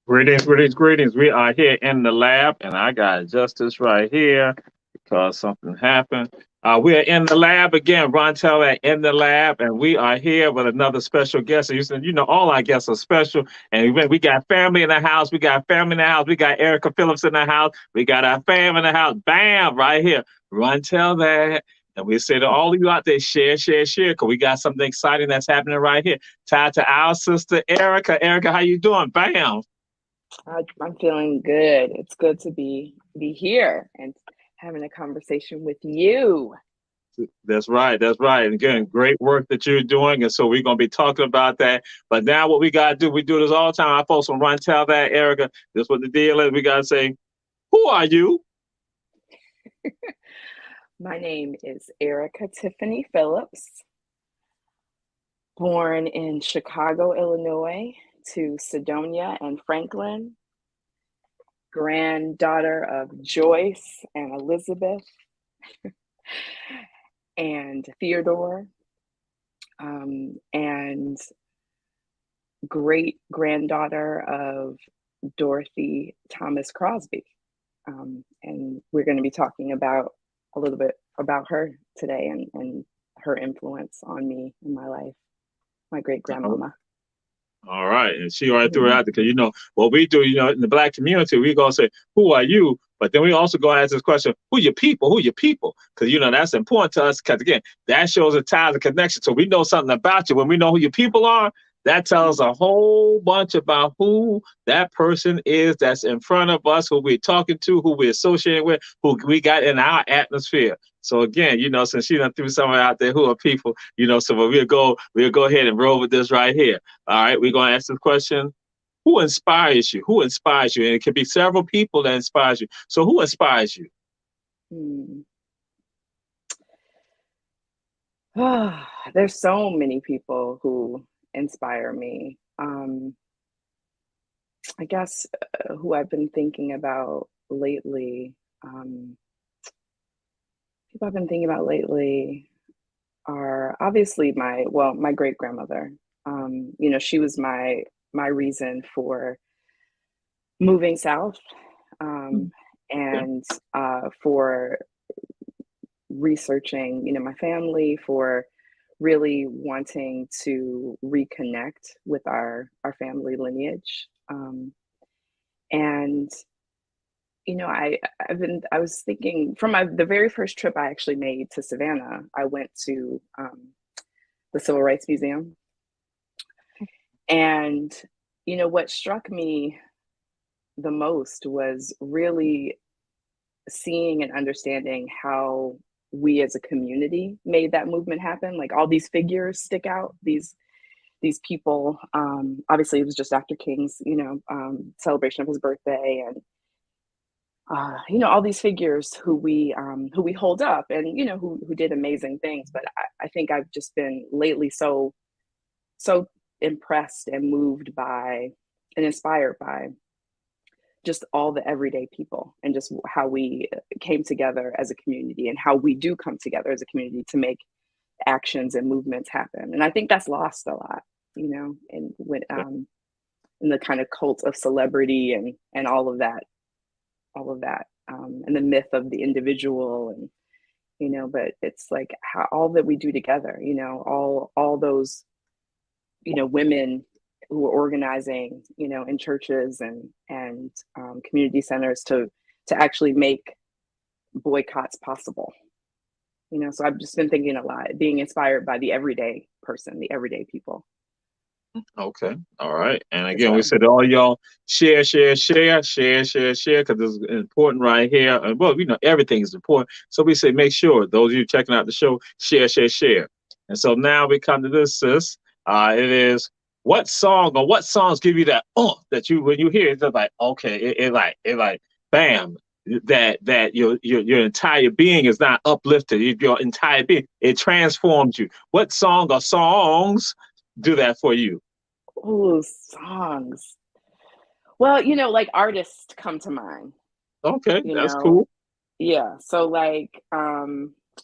Greetings, greetings, greetings. We are here in the lab, and I got Justice right here because something happened. We are in the lab again. Ron Teller in the lab, and we are here with another special guest. And you said, all our guests are special. And we got family in the house. We got family in the house. We got Erica Phillips in the house. We got our fam in the house. Bam, right here. Ron Teller. And we say to all of you out there, share, share, share, because we got something exciting that's happening right here. Tied to our sister Erica. Erica, how you doing? Bam. I'm feeling good. It's good to be here and having a conversation with you. That's right. That's right. And again, great work that you're doing. And so we're going to be talking about that. But now what we got to do, we do this all the time. Our folks on Run Tell That, Erica, this is what the deal is. We got to say, who are you? My name is Erica Tiffany Phillips, born in Chicago, Illinois, to Sedonia and Franklin, granddaughter of Joyce and Elizabeth and Theodore, and great granddaughter of Dorothy Thomas Crosby. And we're going to be talking about a little bit about her today and her influence on me in my life, my great grandmama. All right. And she already threw it out there because, what we do, in the Black community, we go say, who are you? But then we also go ask this question, who your people? Who your people? Because, that's important to us because, again, that shows a tie of connection. So we know something about you. When we know who your people are, that tells a whole bunch about who that person is that's in front of us, who we're talking to, who we're associating with, who we got in our atmosphere. So again, since she done threw someone out there who are people, so we'll go ahead and roll with this right here. All right, we're gonna ask this question. Who inspires you? Who inspires you? And it can be several people that inspires you. So who inspires you? There's so many people who inspire me. I guess who I've been thinking about lately, people I've been thinking about lately are obviously my great grandmother. She was my reason for moving south, and for researching, my family, for really wanting to reconnect with our family lineage. And I was thinking from the very first trip I actually made to Savannah, I went to the Civil Rights Museum. And, what struck me the most was really seeing and understanding how we as a community made that movement happen. Like all these figures stick out, these people. Obviously it was just after King's, celebration of his birthday, and all these figures who we hold up and, who did amazing things. But I think I've just been lately so impressed and moved by and inspired by just all the everyday people and just how we came together as a community and how we do come together as a community to make actions and movements happen. And I think that's lost a lot, and when in the kind of cult of celebrity and all of that, and the myth of the individual, and but it's like how all that we do together, all those women who are organizing, in churches and community centers to actually make boycotts possible. So I've just been thinking a lot, being inspired by the everyday person, the everyday people. Okay. All right. And again, we said all y'all share, because it's important right here. And well, everything is important. So we say make sure those of you checking out the show, share. And so now we come to this, sis. It is what songs give you that that you when you hear it, it's like okay, it like bam, that your entire being is not uplifted. Your entire being, it transforms you. What song or songs do that for you? Oh, songs. Well, like artists come to mind. Okay, that's cool. Yeah. So like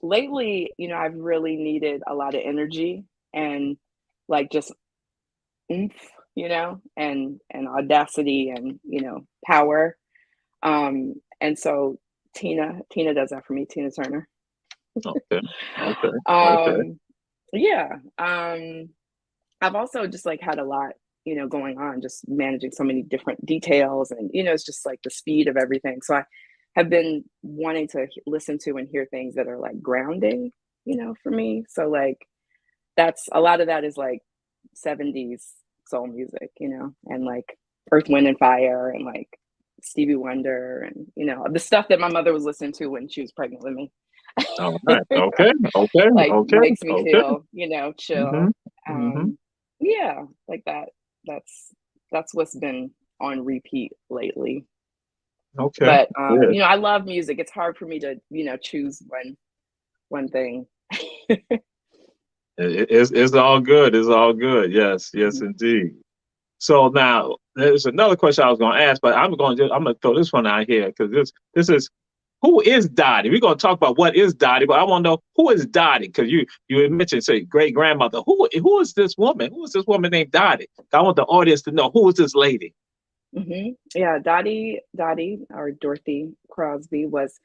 lately, I've really needed a lot of energy and like just oomph you know, and audacity and, you know, power. And so Tina does that for me, Tina Turner. Okay. Okay. Okay. Um, yeah. I've also just like had a lot, you know, going on, just managing so many different details, and you know, it's just like the speed of everything. So I have been wanting to listen to and hear things that are like grounding, you know, for me. So like that's a lot of that is like 70s soul music, you know, and like Earth, Wind and Fire and like Stevie Wonder and you know, the stuff that my mother was listening to when she was pregnant with me. All right. Okay. Okay. Like Okay. makes me Okay. feel, you know, Mm-hmm. chill. Mm-hmm. Yeah, like that. That's that's what's been on repeat lately. Okay. But Good. you know, I love music. It's hard for me to, you know, choose one thing. It's all good. It's all good. Yes. Yes, Mhm. indeed. So now there's another question I was going to ask, but I'm going to throw this one out here because this is who is Dottie? We're going to talk about what is Dottie, but I want to know who is Dottie because you mentioned say great grandmother. Who is this woman? Who is this woman named Dottie? I want the audience to know who is this lady. Yeah, Dottie or Dorothy Crosby was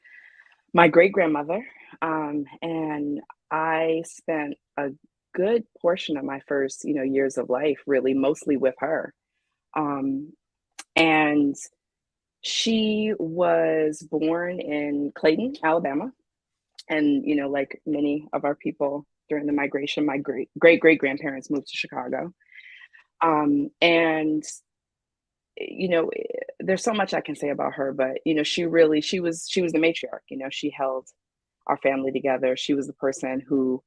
my great grandmother, and I spent a good portion of my first, you know, years of life really mostly with her. Um, and she was born in Clayton, Alabama, and you know, like many of our people during the migration, my great grandparents moved to Chicago. And you know, there's so much I can say about her, but you know, she was the matriarch. You know, she held our family together. She was the person who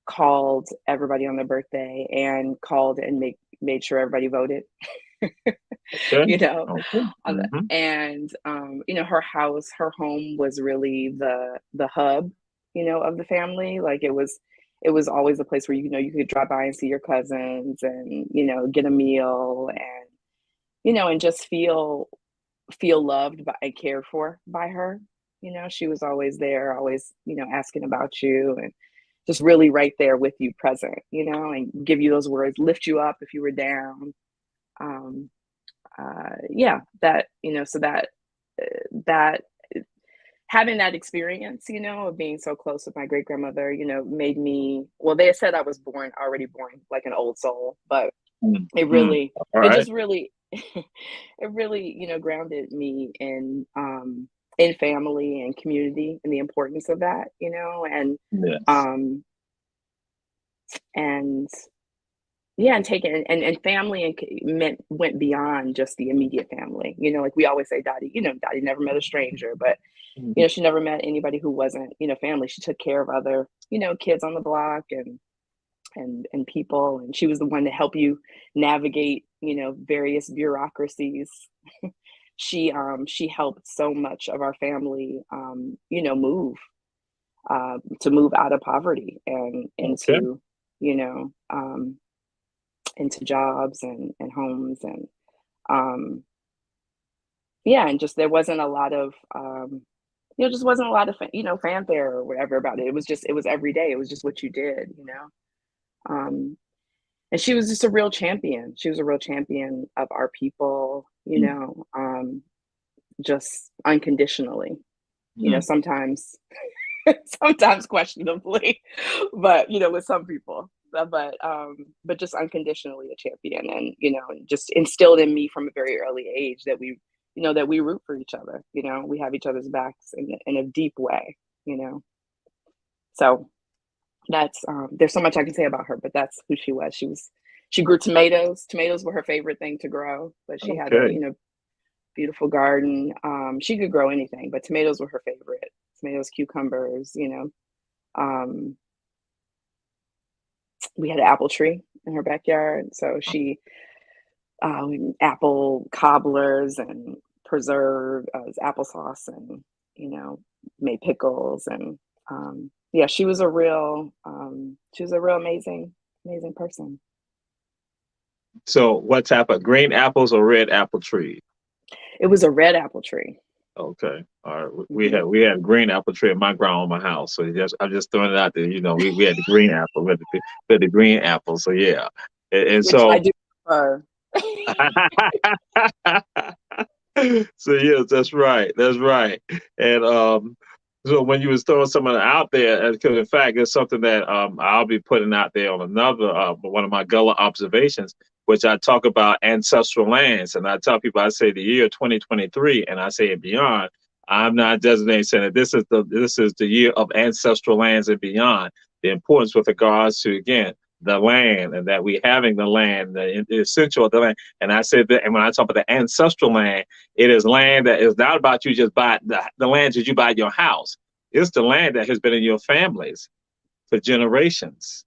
called everybody on their birthday and called and made sure everybody voted. Okay. You know, Okay. Mm-hmm. and you know, her home was really the hub, you know, of the family. Like it was always a place where you know you could drop by and see your cousins and you know get a meal and you know and just feel loved by and cared for by her. You know, she was always there, always, you know, asking about you and just really right there with you present, you know, and give you those words, lift you up if you were down. Um, yeah, that, you know, so that having that experience, you know, of being so close with my great grandmother, you know, made me, well, they said I was already born like an old soul, but it Mm-hmm. really, All it right. just really, it really, you know, grounded me in family and community and the importance of that, you know, Yes. um, and yeah, and taking and family went beyond just the immediate family. You know, like we always say, Dottie, you know, Dottie never met a stranger, but you Mhm. know, she never met anybody who wasn't, you know, family. She took care of other, you know, kids on the block and people, and she was the one to help you navigate, you know, various bureaucracies. She helped so much of our family, you know, to move out of poverty and Okay. into, you know, into jobs and homes and um, yeah, and just there wasn't a lot of you know, just wasn't a lot of you know fanfare or whatever about it. It was every day. It was just what you did, you know. Um, and she was just a real champion. She was a real champion of our people, you know, just unconditionally. You know, Mm-hmm. sometimes sometimes questionably, but you know, with some people. But just unconditionally a champion, and you know, and just instilled in me from a very early age that you know, that we root for each other. You know, we have each other's backs in a deep way. You know, so that's there's so much I can say about her, but that's who she was. She grew tomatoes. Tomatoes were her favorite thing to grow, but she had a Okay. you know beautiful garden. She could grow anything, but tomatoes were her favorite. Tomatoes, cucumbers, you know. Um, we had an apple tree in her backyard, so she apple cobblers and preserve applesauce, and you know made pickles, and yeah, she was a real amazing person. So what type of green apples or red apple tree? It was a red apple tree. Okay. All right. Hmm. We had a green apple tree at my grandma's house. So I'm just throwing it out there. You know, we had the green apple, we had the green apple. So yeah. And Which I so do prefer. So yes, that's right. That's right. And so when you was throwing something out there, because in fact, it's something that I'll be putting out there on another one of my Gullah observations, which I talk about ancestral lands, and I tell people, I say the year 2023, and I say and beyond. I'm not designating saying that this is the year of ancestral lands and beyond. The importance with regards to again the land, and that we having the land, the essential of the land. And I said that, and when I talk about the ancestral land, it is land that is not about you just buy the land that you buy your house. It's the land that has been in your families for generations,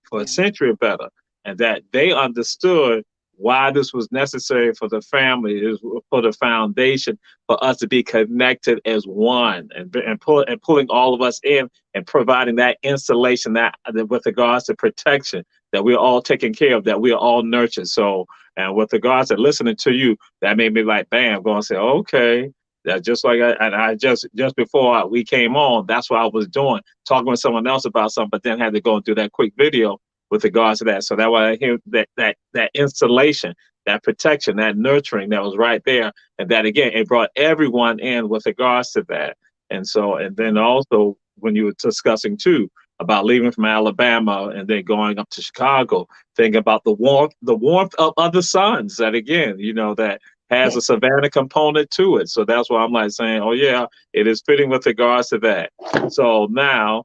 for a Yeah. century or better, and that they understood why this was necessary for the family, is for the foundation, for us to be connected as one, and pulling all of us in and providing that installation that with regards to protection, that we're all taken care of, that we are all nurtured. So, and with regards to listening to you, that made me like, bam, going to say, okay. That just like I just before we came on, that's what I was doing, talking with someone else about something, but then had to go and do that quick video with regards to that. So that why I hear that installation, that protection, that nurturing that was right there, and that again it brought everyone in with regards to that. And so, and then also when you were discussing too about leaving from Alabama and then going up to Chicago, thinking about the warmth of other suns. That again, that has a Savannah component to it. So that's why I'm like saying, oh yeah, it is fitting with regards to that. So now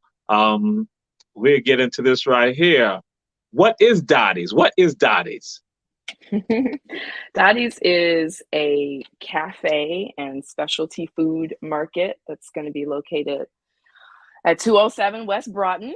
we'll get into this right here. What is Dottie's? What is Dottie's? Dottie's is a cafe and specialty food market that's going to be located at 207 West Broughton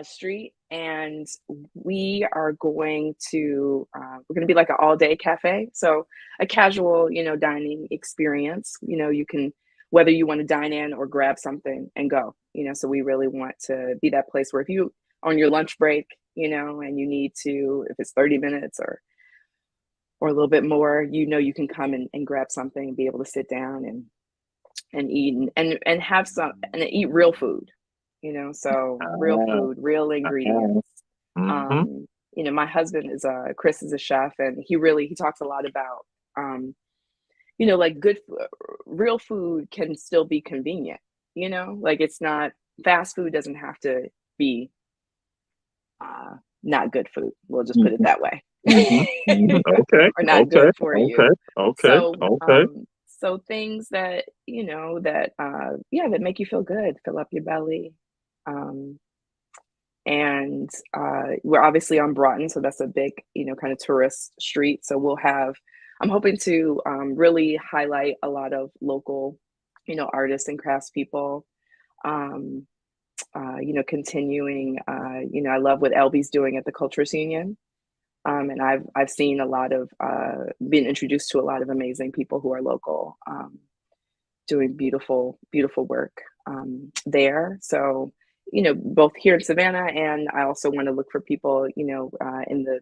Street, and we are going to we're going to be like an all-day cafe, so a casual, dining experience. You can, whether you want to dine in or grab something and go. So we really want to be that place where if you on your lunch break, and you need to, if it's 30 minutes or a little bit more, you can come and grab something and be able to sit down and eat and have some and eat real food, so real food, real ingredients. Mm-hmm. My husband Chris is a chef, and he talks a lot about like good real food can still be convenient, like it's not, fast food doesn't have to be not good food. We'll just put it that way. Okay. Or not Okay. good for you. Okay. Okay. So things that, that make you feel good, fill up your belly. And we're obviously on Broughton, so that's a big, kind of tourist street. So I'm hoping to really highlight a lot of local, artists and craftspeople. Continuing, I love what Elby's doing at the Culturist Union. And I've seen a lot of, been introduced to a lot of amazing people who are local, doing beautiful, beautiful work there. So, both here in Savannah, and I also want to look for people, in the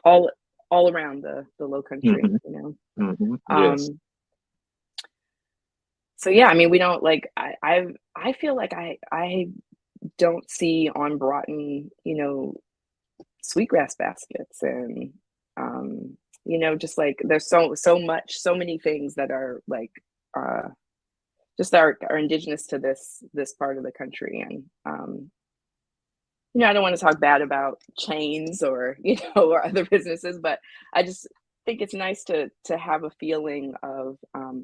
all around the Low Country, Yes. So yeah, I mean, we don't like, I feel like I don't see on Broughton, sweetgrass baskets, and just like there's so many things that are like just are indigenous to this part of the country. And I don't want to talk bad about chains or or other businesses, but I just think it's nice to have a feeling of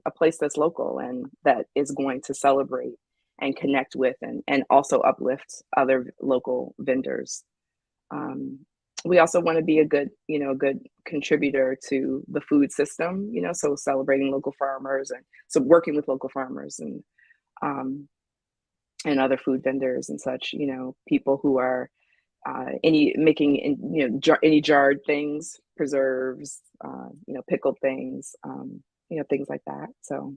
a place that's local and that is going to celebrate and connect with and also uplift other local vendors. We also want to be a good contributor to the food system, so celebrating local farmers, and so working with local farmers and other food vendors and such, people who are any jarred things, preserves, pickled things, things like that. So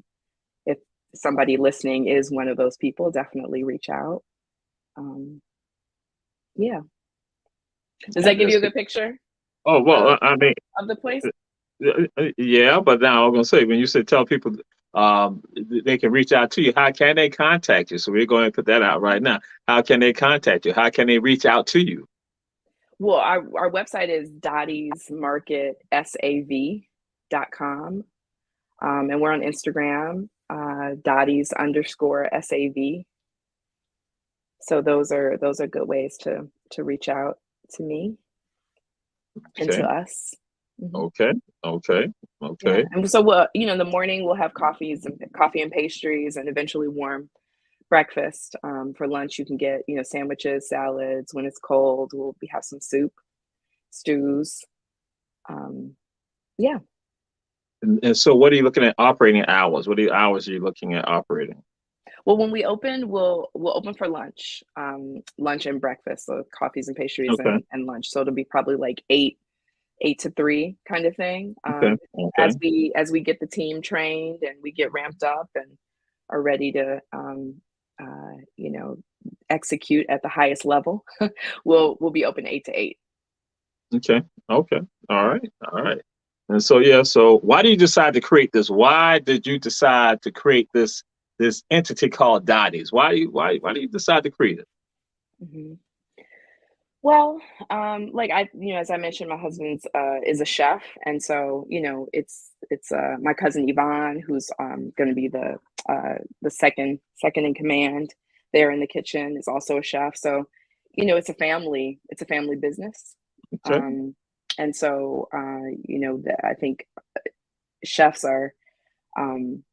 if somebody listening is one of those people, definitely reach out. Yeah. Does that give you a good picture? Oh, well, I mean, of the place? yeah, but now I'm gonna say, when you said tell people they can reach out to you, how can they contact you? So we're going to put that out right now. How can they contact you? How can they reach out to you? Well, our website is dottiesmarketsav.com. And we're on Instagram, Dotties_SAV. So those are good ways to reach out to me and Okay. to us. Mhm. Okay. Okay. Yeah, Okay. and so we'll, in the morning we'll have coffee and pastries, and eventually warm breakfast. For lunch, you can get sandwiches, salads. When it's cold, we have some soup, stews. Um, yeah. And so what are you looking at operating hours? What are the hours are you looking at operating? Well, when we open, we'll open for lunch, lunch and breakfast, so coffees and pastries Okay. and lunch. So it'll be probably like eight to three kind of thing. Okay. Okay. As we get the team trained and we get ramped up and are ready to execute at the highest level, we'll be open 8 to 8. Okay. Okay. All right. All right. And so yeah, so why did you decide to create this? Why did you decide to create this entity called Dotties? Why do you decide to create it? Mhm. Well, like as I mentioned, my husband's is a chef, and so it's my cousin Yvonne who's going to be the second in command there in the kitchen, is also a chef. So, it's a family business, Okay. um, and so I think chefs are um,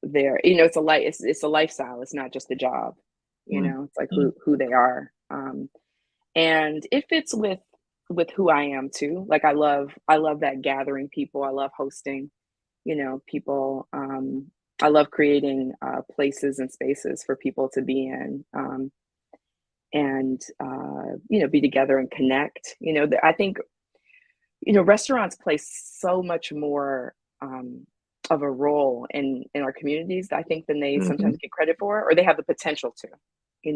there. It's a lifestyle. It's not just a job. It's like Mm-hmm. who they are. And it fits with who I am too. Like I love that gathering people. I love hosting, people. I love creating places and spaces for people to be in, and be together and connect. I think restaurants play so much more of a role in our communities, I think, than they Mm-hmm. sometimes get credit for, or they have the potential to.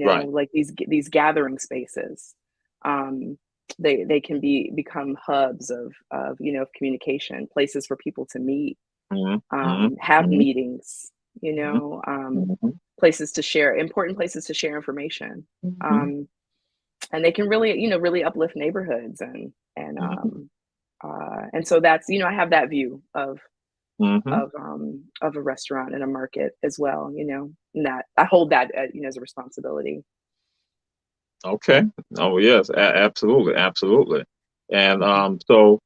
Right. Like these gathering spaces, um, they can become hubs of communication, places for people to meet, Mm-hmm. have Mm-hmm. meetings, Mm-hmm. places to share, important places to share information. Mm-hmm. Um, and they can really uplift neighborhoods, Mm-hmm. and so that's, I have that view Mm-hmm. of a restaurant and a market as well, and that I hold that as a responsibility. Okay. Oh yes, absolutely, absolutely. And so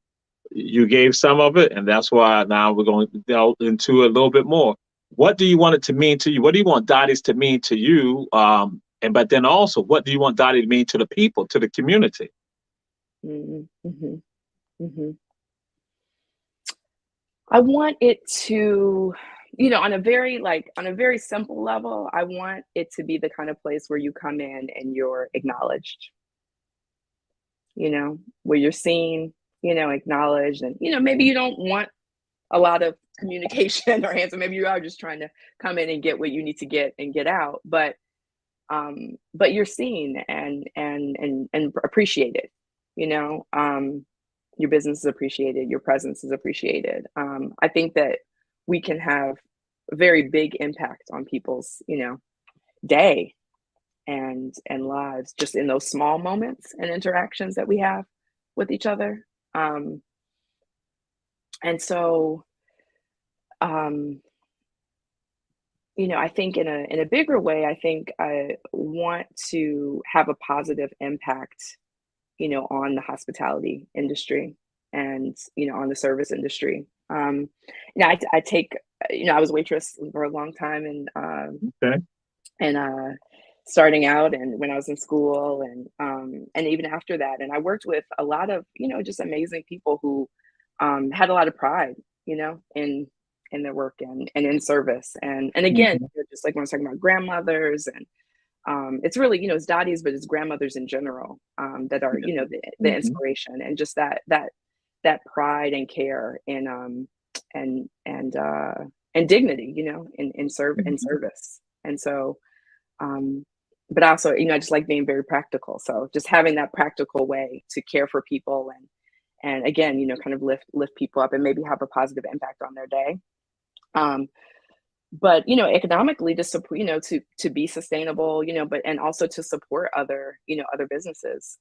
you gave some of it, and that's why now we're going to delve into it a little bit more. What do you want it to mean to you? What do you want Dotties to mean to you? And but then also, what do you want Dottie to mean to the people, to the community? Hmm. Hmm. Hmm. I want it to, on a very simple level, I want it to be the kind of place where you come in and you're acknowledged, where you're seen, acknowledged, and maybe you don't want a lot of communication or answer. Maybe you are just trying to come in and get what you need to get and get out, but you're seen and appreciated. Your business is appreciated, your presence is appreciated. I think that we can have a very big impact on people's day and lives, just in those small moments and interactions that we have with each other. And so um, I think in a bigger way, I think I want to have a positive impact, on the hospitality industry and, on the service industry. I take, I was a waitress for a long time, Okay. and starting out and when I was in school, and even after that. And I worked with a lot of, just amazing people who had a lot of pride, in their work and in service. And again, Mm-hmm. just like when I was talking about grandmothers, and it's really, it's Dottie's, but it's grandmothers in general, that are, the Mm-hmm. inspiration, and just that pride and care and dignity, in Mm-hmm. service. And so, um, but also, I just like being very practical. So just having that practical way to care for people, and again, kind of lift people up and maybe have a positive impact on their day. Um, but economically to support, to be sustainable, but and also to support other, other businesses.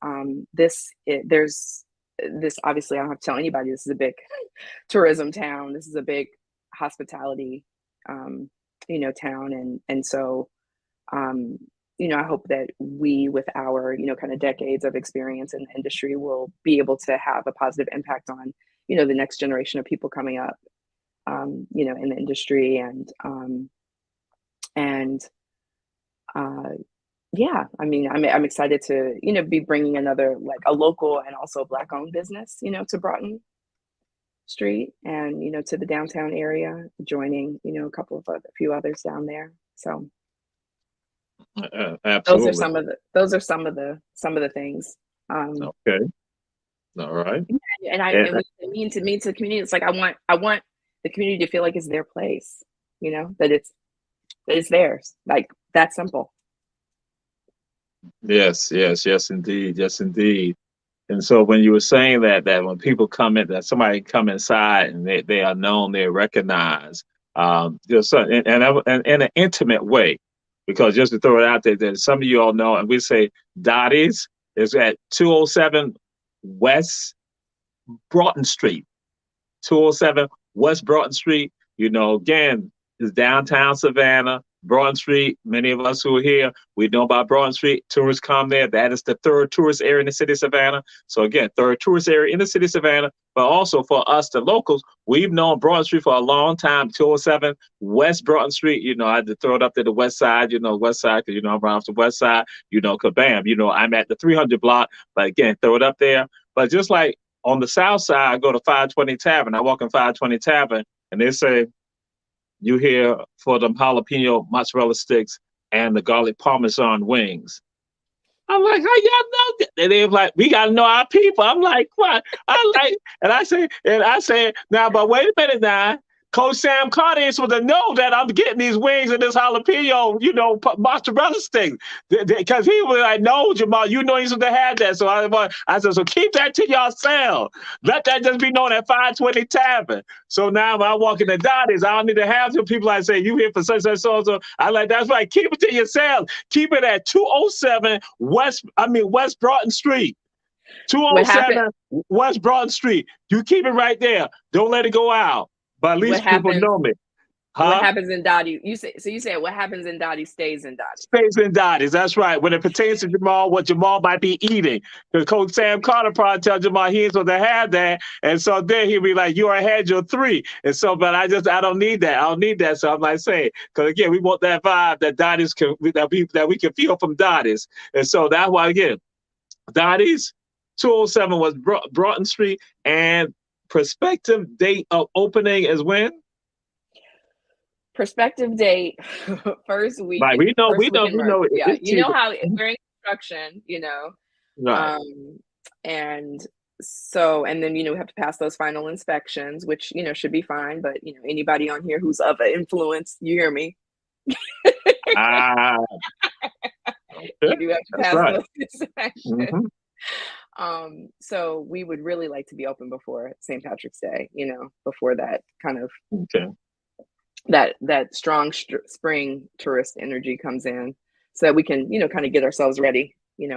There's this, obviously I don't have to tell anybody, this is a big tourism town. This is a big hospitality, town, and so I hope that we, with our, kind of decades of experience in the industry, will be able to have a positive impact on, the next generation of people coming up, in the industry, and yeah, I mean, I'm excited to, be bringing another, like, a local and also Black owned business, to Broughton Street, and to the downtown area, joining, a few others down there. So those are Absolutely. some of the things. Okay. All right. And, And we mean to the community. It's like I want the community to feel like it's their place, that it's theirs. Like, that simple. yes, yes, yes, indeed. Yes, indeed. And so when you were saying that when people come in, that somebody come inside and they are known, they're recognized, just and in an intimate way, because just to throw it out there, that some of you all know, and we say Dottie's is at 207 West Broughton Street. 207 West Broughton Street. Again, is downtown Savannah. Broughton Street, many of us who are here, we know about Broughton Street. Tourists come there. That is the third tourist area in the city of Savannah. So again, third tourist area in the city of Savannah. But also for us, the locals, we've known Broughton Street for a long time. 207 West Broughton Street. I had to throw it up to the west side, west side, because, I'm around the west side, kabam. I'm at the 300 block. But again, throw it up there. But just like on the south side, I go to 520 Tavern. I walk in 520 Tavern, and they say, you here for them jalapeno mozzarella sticks and the garlic parmesan wings. I'm like, how y'all know that? And they're like, we gotta know our people. I'm like, what? And I say, now, but wait a minute now. Coach Sam Carter is supposed to know that I'm getting these wings and this jalapeno, mozzarella stick. Because he was like, no, Jamal, you're supposed to have that. So I said, so keep that to yourself. Let that just be known at 520 Tavern. So now when I walk in the Dotties, I don't need to have some people like say, you here for such, so. I like, that's right. Keep it to yourself. Keep it at 207 West Broughton Street. What happened? 207 West Broughton Street. You keep it right there. Don't let it go out. But at least people know me. What happens in Dottie? You say what happens in Dottie stays in Dottie. Stays in Dottie's. That's right. When it pertains to Jamal, what Jamal might be eating. Because Coach Sam Carter probably tell Jamal he ain't supposed to have that. And so then he'll be like, you already had your 3. And so, but I don't need that. I don't need that. So I'm like saying, because again, we want that vibe that Dottie's that we can feel from Dottie's. And so that's why, again, Dottie's 207 was Broughton Street, and prospective date of opening is when? Prospective date, first week. Right, we know. Yeah, how we're in construction, Right. And then we have to pass those final inspections, which should be fine. But anybody on here who's of influence, you hear me? Okay. You do have to pass those inspections. Mm-hmm. So we would really like to be open before St. Patrick's Day, before that kind of that strong spring tourist energy comes in, so that we can, kind of get ourselves ready,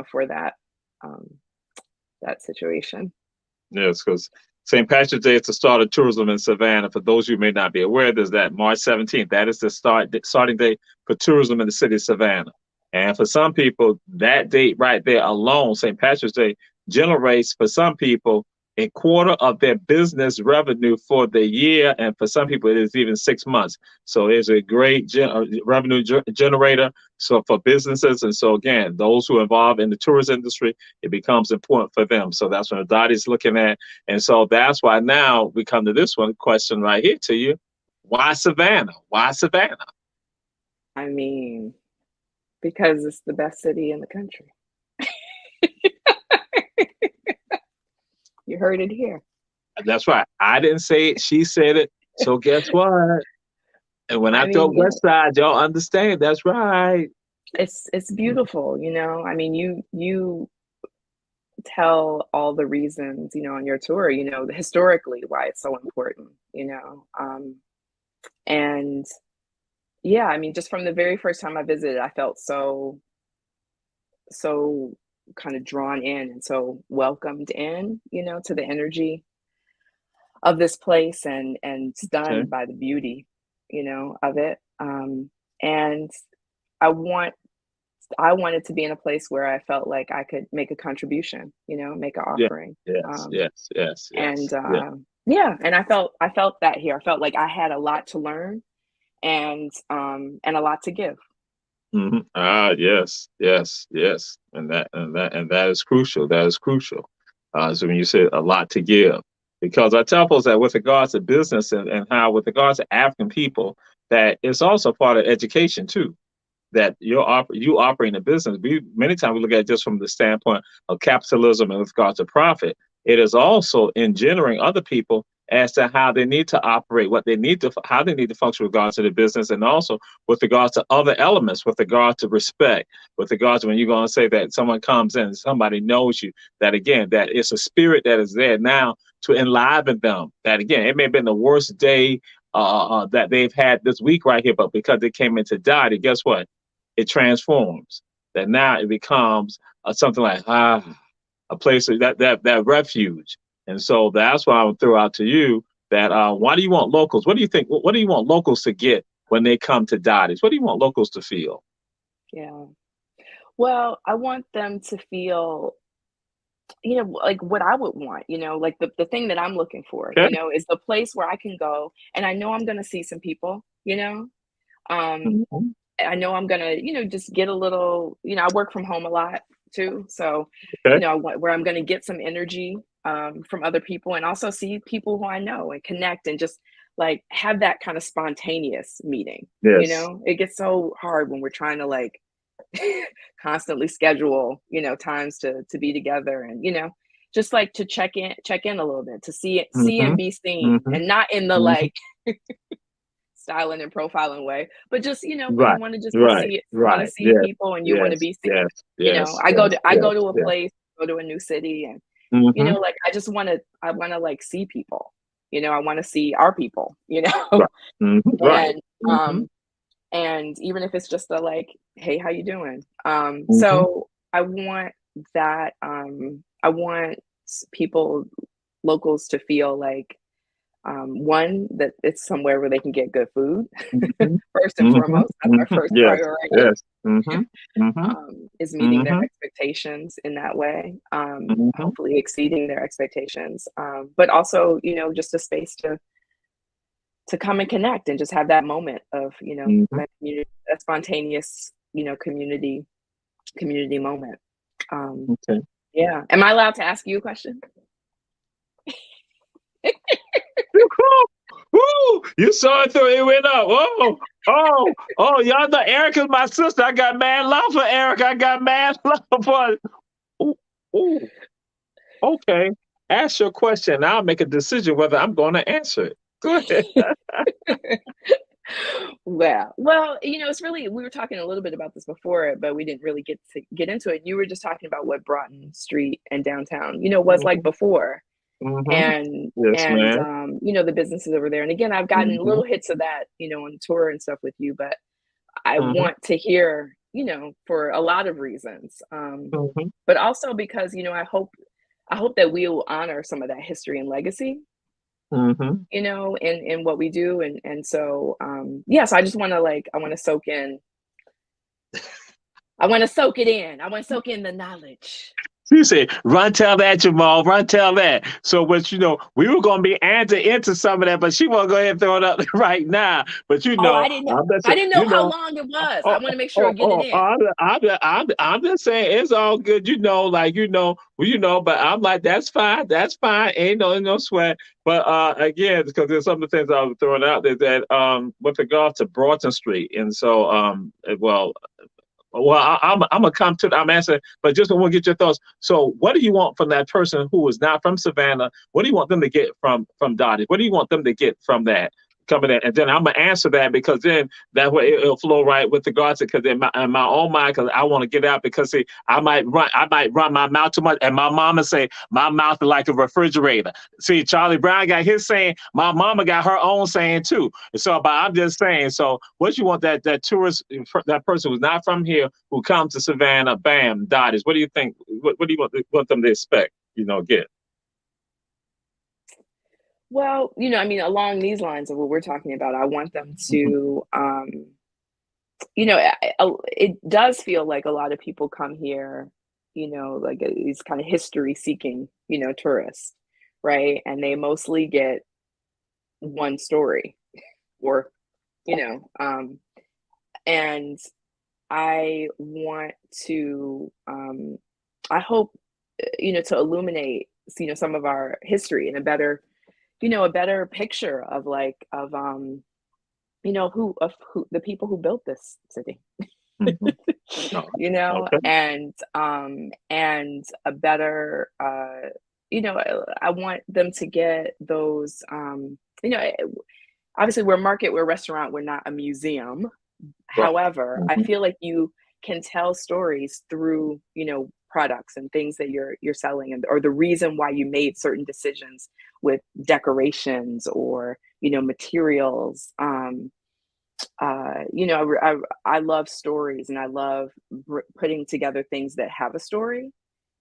for that situation. Yes, because St. Patrick's Day is the start of tourism in Savannah. For those who may not be aware, there's that March 17th. That is the starting date for tourism in the city of Savannah. And for some people, that date right there alone, St. Patrick's Day, generates for some people a quarter of their business revenue for the year. And for some people, it is even 6 months. So it's a great revenue generator. So for businesses. And so again, those who are involved in the tourism industry, it becomes important for them. So that's what Dottie's looking at. And so that's why now we come to this one question right here to you. Why Savannah? Why Savannah? I mean, because it's the best city in the country. You heard it here. That's right. I didn't say it. She said it. So guess what? And when I throw West Side, y'all understand. That's right. It's beautiful, I mean, you tell all the reasons, on your tour, historically why it's so important, and yeah, I mean, just from the very first time I visited, I felt so kind of drawn in and so welcomed in, to the energy of this place and Okay. stunned by the beauty, of it. And I want I wanted to be in a place where I felt like I could make a contribution, make an Yeah. offering. Yes. Yes. Yes. And Yes. Yeah. yeah, and I felt that here. I felt like I had a lot to learn and a lot to give. Ah, yes, yes, yes, and that is crucial. That is crucial. So when you say a lot to give, because I tell folks that with regards to business and how with regards to African people, that it's also part of education too. That you operating a business. We many times we look at it just from the standpoint of capitalism and with regards to profit. It is also engendering other people as to how they need to operate, what they need to, how they need to function with regards to the business, and also with regards to other elements, with regard to respect, with regards to when you're going to say that someone comes in, somebody knows you, that again, that it's a spirit that is there now to enliven them. That again, it may have been the worst day that they've had this week right here, but because they came into diet, guess what? It transforms. That now it becomes something like a place that refuge. And so that's why I would throw out to you that why do you want locals? What do you think? What do you want locals to get when they come to Dottie's? What do you want locals to feel? Yeah. Well, I want them to feel, like what I would want, like the thing that I'm looking for, Okay. is the place where I can go and I know I'm going to see some people, um, Mhm. I know I'm gonna, just get a little, I work from home a lot too. So, Okay. where I'm gonna get some energy from other people and also see people who I know and connect and just like have that kind of spontaneous meeting. Yes. It gets so hard when we're trying to like constantly schedule, times to be together and, just like to check in a little bit, to see Mm-hmm. and be seen Mm-hmm. and not in the Mm-hmm. like styling and profiling way, but just when you Right. want to just to Right. want to Right. see Yes. people and you want to Yes. be seen. Yes. Yes. I go Yes. to I Yes. go to a Yes. place, go to a new city, and Mm-hmm. like I want to like see people. I want to see our people. Right. Mm-hmm. Right. And Mm-hmm. and even if it's just a like, hey, how you doing? Mm-hmm. So I want that. I want people, locals, to feel like one, that it's somewhere where they can get good food. Mm-hmm. First and Mm-hmm. foremost, that's our Mm-hmm. first Yes. priority. Yes. Mm-hmm. Mm-hmm. Is meeting their Mm-hmm. expectations in that way, Mm-hmm. hopefully exceeding their expectations, but also, just a space to come and connect and just have that moment of, Mm-hmm. that community, that spontaneous, community moment. Um, Okay. yeah. Am I allowed to ask you a question? Woo! You saw it through. It went up. Oh, oh, oh! Y'all know Erica's my sister. I got mad love for Erica. I got mad love for. Ooh, ooh. Okay. Ask your question. I'll make a decision whether I'm going to answer it. Go ahead. Well, it's really, we were talking a little bit about this before, but we didn't really get into it. You were just talking about what Broughton Street and downtown, was like Mm-hmm. before, Mm-hmm. and Yes, man. the businesses over there. And again, I've gotten Mm-hmm. little hits of that, on tour and stuff with you, but I Mm-hmm. want to hear, for a lot of reasons, Mm-hmm. but also because, I hope that we will honor some of that history and legacy, Mm-hmm. in what we do. And so, yeah, so I just want to like, I want to soak it in. I want to soak in the knowledge. She said, run tell that, Jamal, run tell that. So, but we were going to be answering into some of that, but she won't go ahead and throw it up right now. But Oh, I didn't know. I'm just I saying, didn't know how long it was. I oh, want to make sure I oh, get it oh, in. I'm just saying it's all good, like, but I'm like, that's fine. Ain't no sweat. But again, because there's some of the things I was throwing out there that with regard to Broughton Street. And so, I'm gonna come to. I'm answering, but just want to get your thoughts. So, what do you want from that person who is not from Savannah? What do you want them to get from Dottie? What do you want them to get from that? coming in, and then I'm gonna answer that because then that way it'll flow right with regards to because in my own mind because I want to get out because see I might run my mouth too much and my mama say my mouth is like a refrigerator. See Charlie Brown got his saying, my mama got her own saying too. So but I'm just saying. So what you want that tourist that person who's not from here who comes to Savannah, bam, Dotties. What do you think? What do you want them to expect? Get. Well, I mean, along these lines of what we're talking about, I want them to, it does feel like a lot of people come here, like these kind of history seeking, tourists, right? And they mostly get one story or, and I want to, I hope, to illuminate, some of our history in a better picture of who the people who built this city. Mm-hmm. Okay. And a better I want them to get those obviously we're a restaurant, we're not a museum. Right. However, Mm-hmm. I feel like you can tell stories through products and things that you're selling, or the reason why you made certain decisions with decorations or materials. I love stories, and I love putting together things that have a story,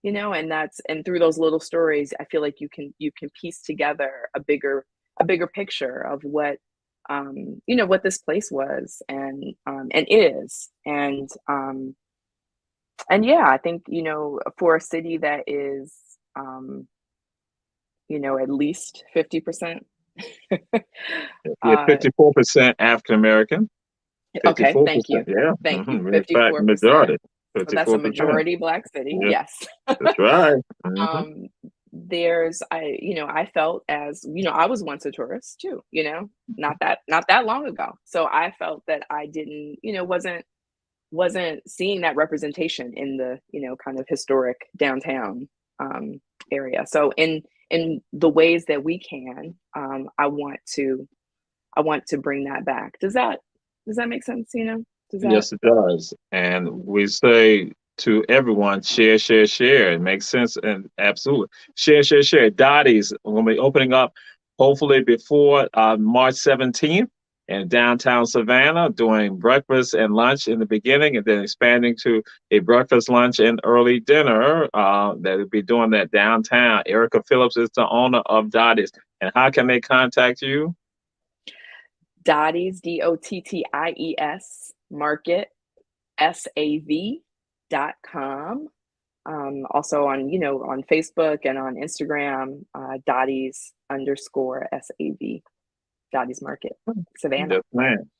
and through those little stories, I feel like you can piece together a bigger picture of what what this place was and is. And yeah, I think, for a city that is, at least 50%. Yeah, 54% African American. Okay, thank you. Yeah. Thank you. 54%. Majority. 54%. So that's a majority Black city. Yeah. Yes. That's right. Mm-hmm. I felt as, I was once a tourist too, not that long ago. So I felt that I didn't, wasn't seeing that representation in the, kind of historic downtown area. So in the ways that we can, I want to bring that back. Does that make sense? Yes, it does. And we say to everyone, share, share, share. It makes sense. And absolutely. Share, share, share. Dottie's will be opening up hopefully before March 17th in downtown Savannah, doing breakfast and lunch in the beginning, and then expanding to a breakfast, lunch, and early dinner. That will be doing that downtown. Erica Phillips is the owner of Dottie's. And how can they contact you? Dottie's, DOTTIES, market, SAV.com. Also on Facebook and on Instagram, Dottie's_SAV, Dottie's Market, Savannah. Yes, man.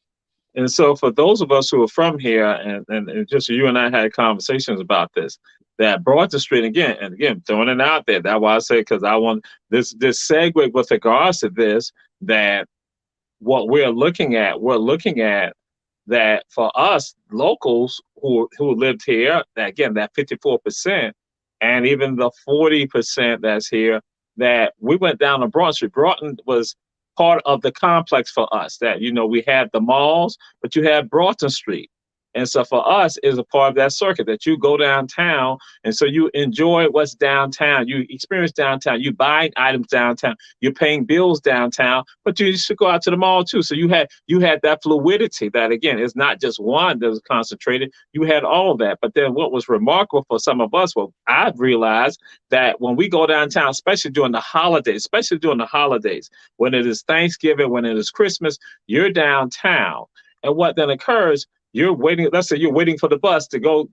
And so for those of us who are from here, and just you and I had conversations about this, that Broughton Street, again, throwing it out there. That's why I say, because I want this segue with regards to this, that what we're looking at that for us locals who lived here, again, that 54%, and even the 40% that's here, that we went down to Broughton Street. Broughton was part of the complex for us, that, we had the malls, but you had Broughton Street. And so for us, is a part of that circuit that you go downtown. And so you enjoy what's downtown. You experience downtown. You buy items downtown. You're paying bills downtown, but you should go out to the mall too. So you had that fluidity that, again, it's not just one that was concentrated. You had all of that. But then what was remarkable for some of us, well, I've realized that when we go downtown, especially during the holidays, when it is Thanksgiving, when it is Christmas, you're downtown. And what then occurs, you're waiting, let's say you're waiting for the bus to go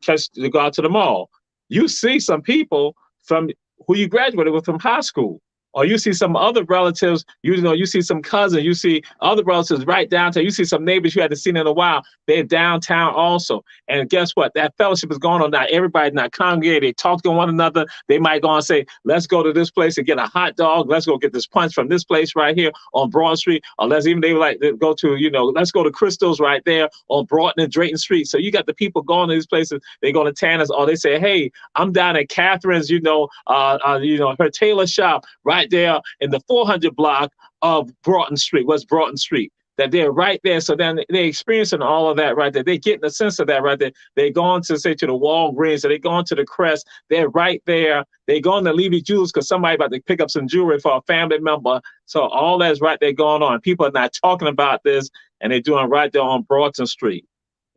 out to the mall. You see some people from who you graduated with from high school, or you see some other relatives, you see some cousins, you see other relatives right downtown, you see some neighbors you hadn't seen in a while, they're downtown also. And guess what? That fellowship is going on now. Everybody's not congregated, they talk to one another. They might go and say, let's go to this place and get a hot dog. Let's go get this punch from this place right here on Broad Street. Or let's even, they like to go to, let's go to Crystal's right there on Broughton and Drayton Street. So you got the people going to these places. They go to Tanner's, or they say, hey, I'm down at Catherine's, her tailor shop right there in the 400 block of Broughton Street, West Broughton Street. that they're right there. So then they're experiencing all of that right there. They're getting a sense of that right there. They're going to, say, to the Walgreens, or they're going to the Crest. They're right there. They're going to Levy Jewels because somebody about to pick up some jewelry for a family member. So all that's right there going on. People are not talking about this, and they're doing right there on Broughton Street.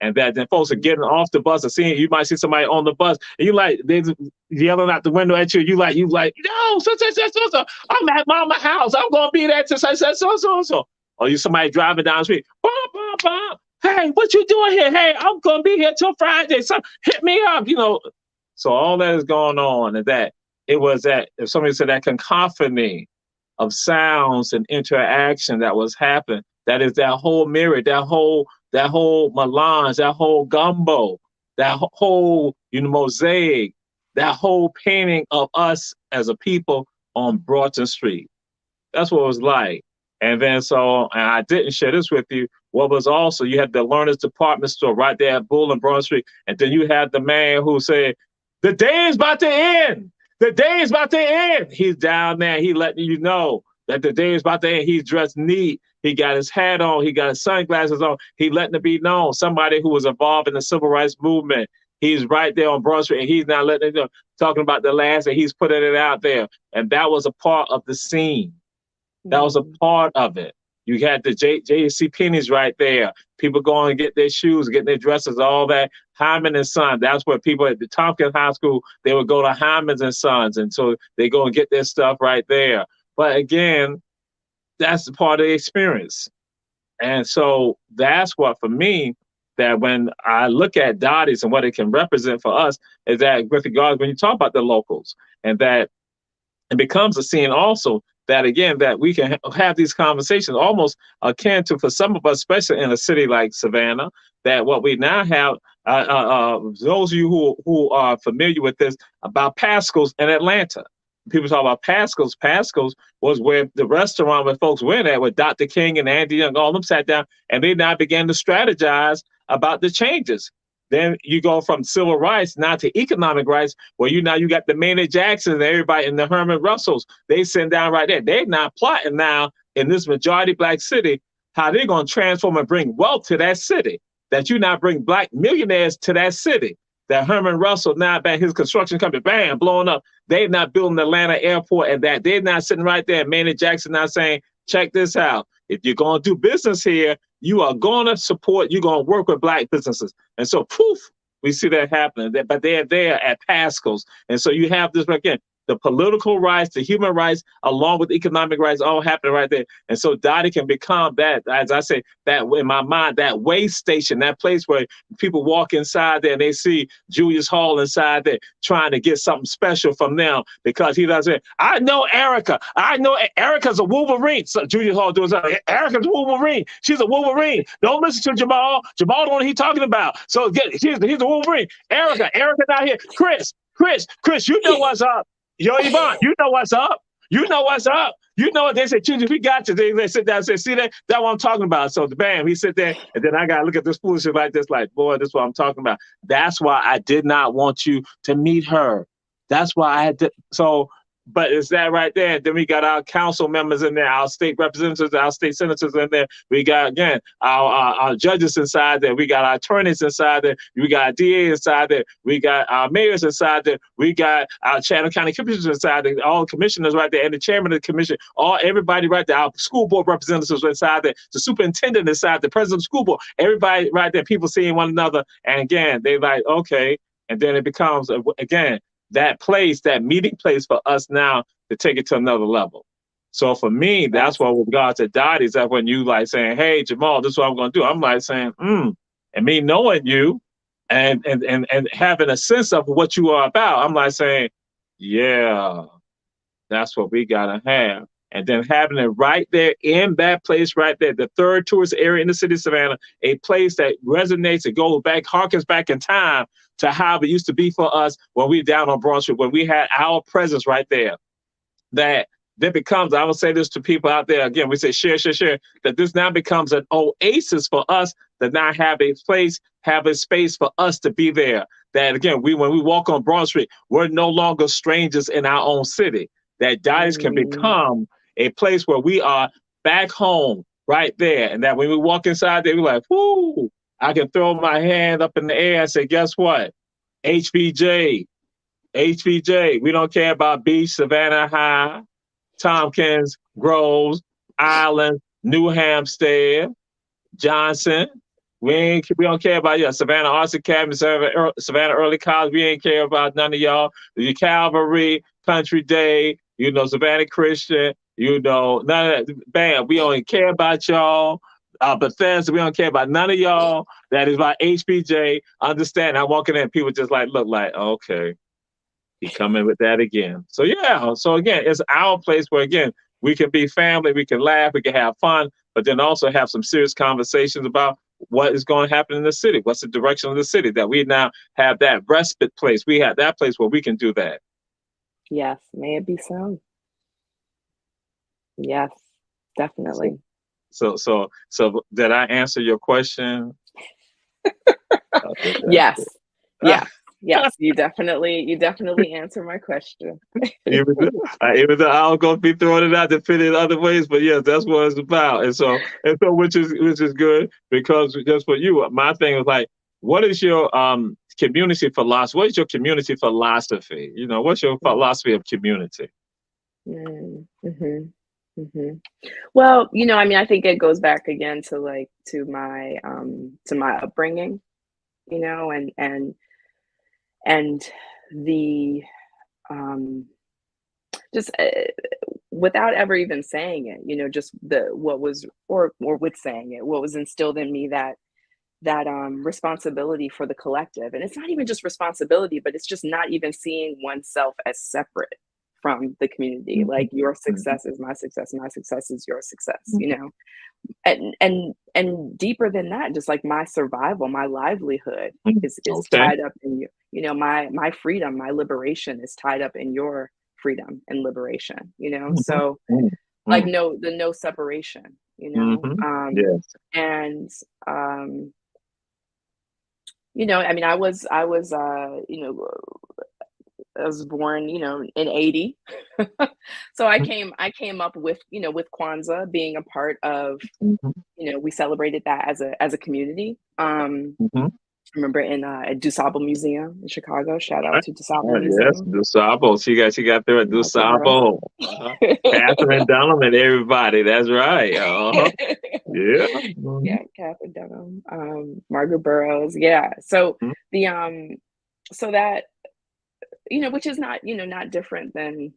And that then folks are getting off the bus and seeing, you might see somebody on the bus, and you like, they're yelling out the window at you. You like, no, so. I'm at mama's house. I'm going to be there to so. Or you somebody driving down the street. Bum, bum, bum. Hey, what you doing here? Hey, I'm going to be here till Friday. So hit me up, So all that is going on, and that it was that, if somebody said that cacophony of sounds and interaction that was happening, that is that whole mirror, that whole melange, that whole gumbo, that whole mosaic, that whole painting of us as a people on Broughton Street. That's what it was like. And then and I didn't share this with you. What was also, you had the Learner's Department store right there at Bull and Broughton Street. And then you had the man who said, the day is about to end. The day is about to end. He's down there. He letting you know that the day is about to end. He's dressed neat. He got his hat on. He got his sunglasses on. He letting it be known. Somebody who was involved in the civil rights movement. He's right there on Broad Street, and he's not letting it know, talking about the last, and he's putting it out there. And that was a part of the scene. That was a part of it. You had the J.C. Penney's right there. People going to get their shoes, getting their dresses, all that. Hyman and Son. That's where people at the Tompkins High School, they would go to Hyman's and Sons. And so they go and get their stuff right there. But again, that's part of the experience. And so that's what, for me, that when I look at Dottie's and what it can represent for us, is that with regards, when you talk about the locals, and that it becomes a scene also, that again, that we can have these conversations almost akin to, for some of us, especially in a city like Savannah, that what we now have, those of you who are familiar with this, about Pascal's in Atlanta. People talk about Pascal's. Pascal's was where the restaurant where folks went at, where Dr. King and Andy Young, all of them sat down, and they now began to strategize about the changes. Then you go from civil rights now to economic rights, where you got the Maynard Jacksons and everybody, and the Herman Russells. They sit down right there. They're not plotting now in this majority Black city how they're going to transform and bring wealth to that city. That you now bring Black millionaires to that city. That Herman Russell now, his construction company, bam, blowing up. They're not building the Atlanta airport, and that they're not sitting right there. Maynard Jackson now saying, check this out. If you're going to do business here, you are going to support, you're going to work with Black businesses. And so, poof, we see that happening. But they're there at Pascal's. And so you have this, again, the political rights, the human rights, along with economic rights, all happening right there. And so Dottie can become that, as I say, that in my mind, that way station, that place where people walk inside there and they see Julius Hall inside there trying to get something special from them, because he doesn't. I know Erica. I know Erica's a Wolverine. So Julius Hall doing something. Erica's a Wolverine. She's a Wolverine. Don't listen to Jamal. Jamal don't know what he's talking about. So he's a Wolverine. Erica not here. Chris, you know what's up. Yo, Yvonne, you know what's up. You know what's up. You know what they said, Ginger, we got you. They sit down and say, see that? That's what I'm talking about. So bam, he sit there, and then I got to look at this foolishness like this, like, boy, this is what I'm talking about. That's why I did not want you to meet her. That's why I had to. So, but it's that right there. Then we got our council members in there, our state representatives, our state senators in there. We got, again, our judges inside there. We got our attorneys inside there. We got our DA inside there. We got our mayors inside there. We got our Chatham County commissioners inside there. All the commissioners right there, and the chairman of the commission. Everybody right there. Our school board representatives inside there. The superintendent inside, the president of the school board. Everybody right there. People seeing one another. And again, they like, okay. And then it becomes, again, that place, that meeting place for us now to take it to another level. So for me, that's why with regards to Dottie's, that when you like saying, hey, Jamal, this is what I'm going to do. I'm like saying, and me knowing you and having a sense of what you are about, I'm like saying, yeah, that's what we got to have. And then having it right there in that place right there, the third tourist area in the city of Savannah, a place that resonates and goes back, harkens back in time to how it used to be for us when we were down on Broad Street, when we had our presence right there. That then becomes, I will say this to people out there, again, we say share, that this now becomes an oasis for us to now have a place, have a space for us to be there. That again, when we walk on Broad Street, we're no longer strangers in our own city. That Dottie's can become a place where we are back home, right there. And that when we walk inside there, we're like, whoo, I can throw my hand up in the air and say, guess what? HBJ, HBJ. We don't care about Beach, Savannah High, Tompkins, Groves, Island, New Hampstead, Johnson. We don't care about Savannah Arts Academy, Savannah Early College. We ain't care about none of y'all. The Calvary, Country Day, Savannah Christian, none of that. Bam, we don't care about y'all. Bethesda, we don't care about none of y'all. That is about HBJ. Understand? I'm walking in, people just look like, okay, he coming with that again. So yeah, so again, it's our place where again we can be family, we can laugh, we can have fun, but then also have some serious conversations about what is going to happen in the city. What's the direction of the city? That we now have that respite place. We have that place where we can do that. Yes, may it be so. Yes, definitely. So did I answer your question? Yes. Yeah. Yes, you definitely answer my question. even though I was gonna be throwing it out to fit in other ways, but yes, that's what it's about. And so which is good, because just for you, my thing was like, what is your community philosophy? What is your community philosophy? What's your philosophy of community? Mm-hmm. Mm-hmm. Well, I think it goes back again to my upbringing, and the just without ever even saying it, just what was, or with saying it, what was instilled in me, that responsibility for the collective. And it's not even just responsibility, but it's just not even seeing oneself as separate from the community. Like, your success is my success, my success is your success, and deeper than that, just like my survival, my livelihood is tied up in you. My freedom, my liberation is tied up in your freedom and liberation, so like no separation, Yes. And I was born, in 80. So I came up with Kwanzaa being a part of, we celebrated that as a community. I remember at DuSable Museum in Chicago. Shout out to DuSable Museum. Yes, DuSable. She got there at DuSable. Catherine Dunham and everybody. That's right. Yeah. Yeah, Catherine Dunham. Margaret Burroughs. Yeah. So so that, which is not, not different than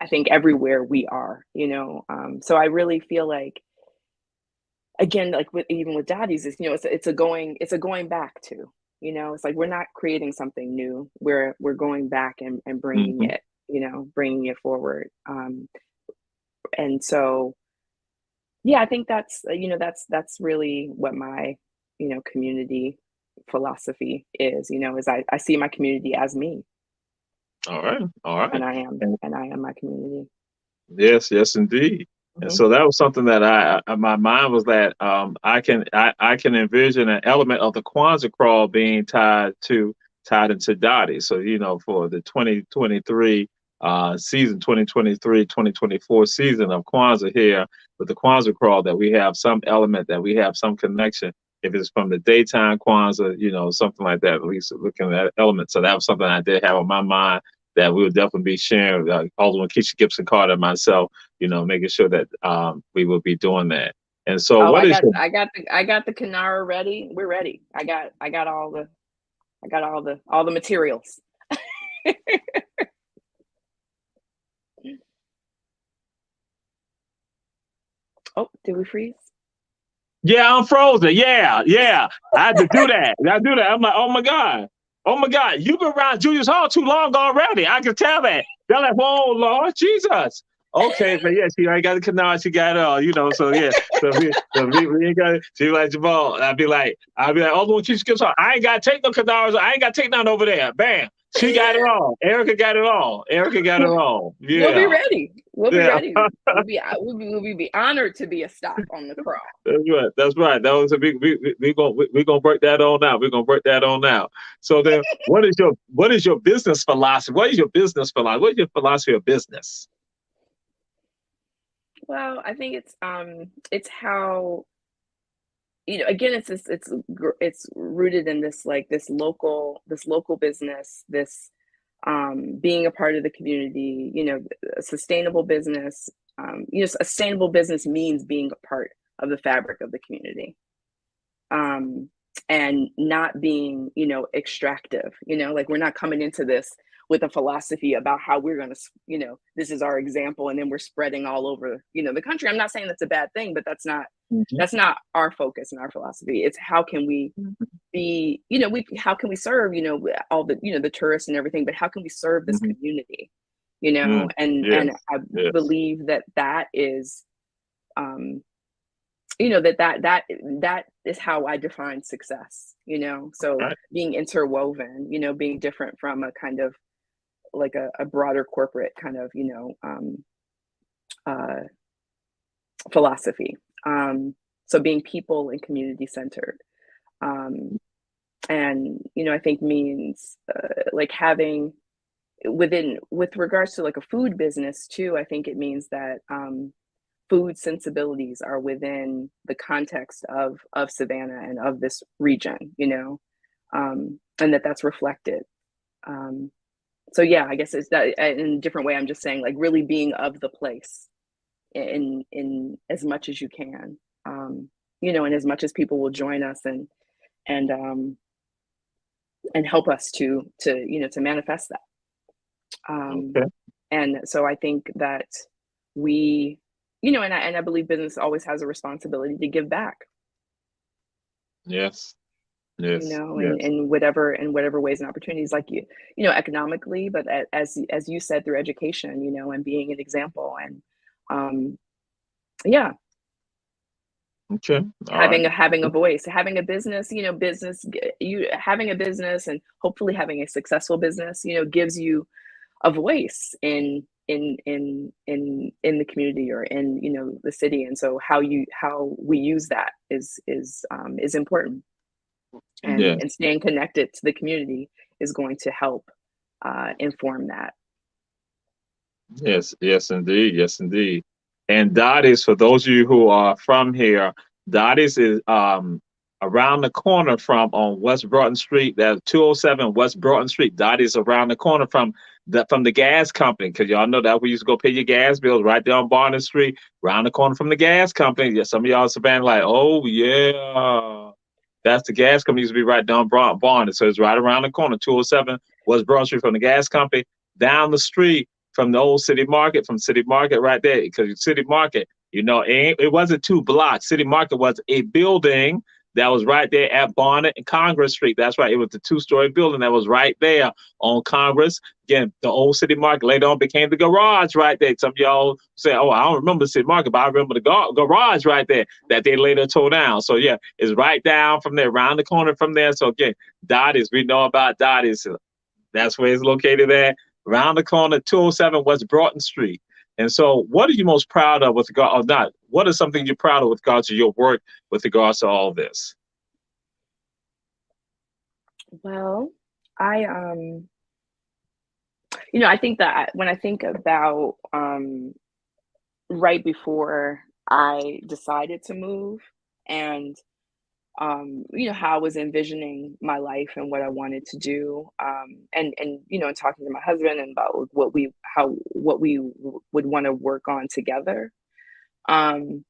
I think everywhere we are, so I really feel like, again, like even with Daddy's, is, it's a going back to, it's like, we're not creating something new. We're going back and bringing it, bringing it forward. And so, yeah, I think that's really what my, community philosophy is, is I see my community as me. All right. And I am my community. Yes, indeed. And so that was something that my mind was that I can envision an element of the Kwanzaa crawl being tied into Dottie. So for the 2023 season, 2023-2024 season of Kwanzaa here with the Kwanzaa crawl, that we have some element, that we have some connection. If it's from the daytime Kwanzaa, something like that, at least looking at that element. So that was something I did have on my mind, that we would definitely be sharing, Alderman Keisha Gibson Carter and myself, making sure that we will be doing that. And so, I got the Kanara ready. We're ready. I got all the materials. Oh, did we freeze? Yeah, I'm frozen. Yeah. I had to do that. I'm like, oh my God, you've been around Julius Hall too long already. I can tell that. They're like, whoa, Lord Jesus. Okay, but yeah, she already got the canard, she got it all, so yeah. So we ain't got it. She like, Jamal, I'd be like, oh, when she skips off, I ain't got to take no canards. I ain't got to take none over there. Bam. She got it all. Erica got it all. Yeah. We'll be ready. We'll be honored to be a stop on the crawl. That's right. That was a big. We're gonna break that on now. So then, what is your business philosophy? What is your philosophy of business? Well, I think it's how, again, it's rooted in this, like, this local business, this being a part of the community, a sustainable business. A sustainable business means being a part of the fabric of the community, um, and not being, extractive. Like, we're not coming into this with a philosophy about how we're going to, this is our example, and then we're spreading all over, the country. I'm not saying that's a bad thing, but Mhm. that's not our focus and our philosophy. It's how can we be, how can we serve, all the, the tourists and everything, but how can we serve this Mhm. community, Mm. and Yes. I Yes. believe that is, um, that is how I define success, so Right. being interwoven, being different from a kind of like a broader corporate kind of, uh, philosophy. So being people and community centered. Um, and I think means, like, having with regards to like a food business too. I think it means that, food sensibilities are within the context of Savannah and of this region, and that's reflected. Um, so yeah, I guess it's that in a different way. I'm just saying, like, really being of the place in as much as you can, and as much as people will join us and um, and help us to manifest that. Um, Okay. and so I think that we, and I believe business always has a responsibility to give back, Yes. Yes. Yes. in whatever ways and opportunities, like economically, but as you said, through education, and being an example, and um, yeah, Okay. All right. having a voice, having a business, you having a business, and hopefully having a successful business, gives you a voice in the community, or in, the city. And so how we use that is important, and Yes. staying connected to the community is going to help, inform that. Yes, yes, indeed, yes, indeed. And Dottie's, for those of you who are from here, Dottie's is around the corner from on West Broughton Street. That's 207 West Broughton Street. Dottie's around the corner from the gas company, because y'all know that we used to go pay your gas bills right there on Barnard Street, around the corner from the gas company. Yeah, some of y'all in Savannah like, oh yeah, that's the gas company used to be right down Barnard. So it's right around the corner, 207 West Broughton Street from the gas company. Down the street from the old City Market, from City Market right there, because City Market, it wasn't 2 blocks. City Market was a building that was right there at Barnett and Congress Street. That's right. It was the 2-story building that was right there on Congress. Again, the old City Market later on became the garage right there. Some of y'all say, oh, I don't remember the City Market, but I remember the garage right there that they later tore down. So, yeah, it's right down from there, around the corner from there. So, again, Dottie's, we know about Dottie's. That's where it's located at, around the corner, 207 West Broughton Street. And so, what are you most proud of with regard, or not? What is something you're proud of with regards to your work with regards to all this? Well, I I think that when I think about, right before I decided to move, and how I was envisioning my life and what I wanted to do, and talking to my husband, and about what we would want to work on together. Um,